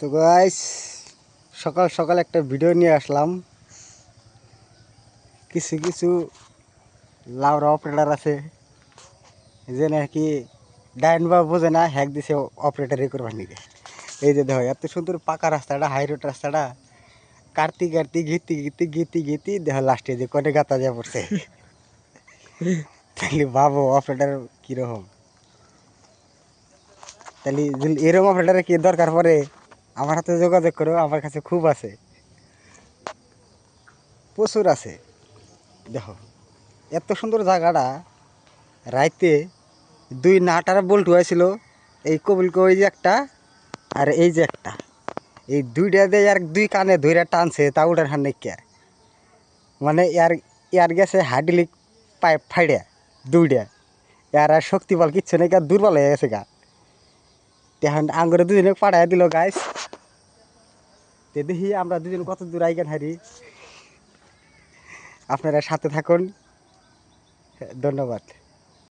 তো গাইস সকাল সকাল একটা ভিডিও নিয়ে আসলাম। কিছু কিছু লাউরা অপারেটার আছে যে নাকি ডাইন বা বোঝে না, হ্যাক দিছে অপারেটারই করবার নিকে। এই যে দেখো এত সুন্দর পাকা রাস্তাটা, হাই রোড রাস্তাটা কাটতি কাটতি গীতি দেখো লাস্টে যে কটে গাতা যা পড়ছে। তাহলে ভাবো অপারেটার কীরকম। তাহলে এরকম অপারেটারের কি দরকার পড়ে আমার হাতে যোগাযোগ করো, আমার কাছে খুব আছে, প্রচুর আছে। দেখো এত সুন্দর জায়গাটা, রাইতে দুই নাটার বল্টু হয়েছিল, এই কবিলকে ওই যে একটা আর এই যে একটা, এই দুইটা দিয়ে আর দুই কানে ধইরা টানছে তা উঠার হান নাইকা, মানে ইয়ার গেছে হাইড্রোলিক পাইপ ফাইডা দুইটা, ইয়ার আর শক্তি বল কিচ্ছু নেই, দুর্বল হয়ে গেছে গা। তখন আঙ্গুরে দুজনে পাঠাইয়া দিল গাইস। তে দেখি আমরা দুজন কত দূর আইগান হারি। আপনারা সাথে থাকুন, ধন্যবাদ।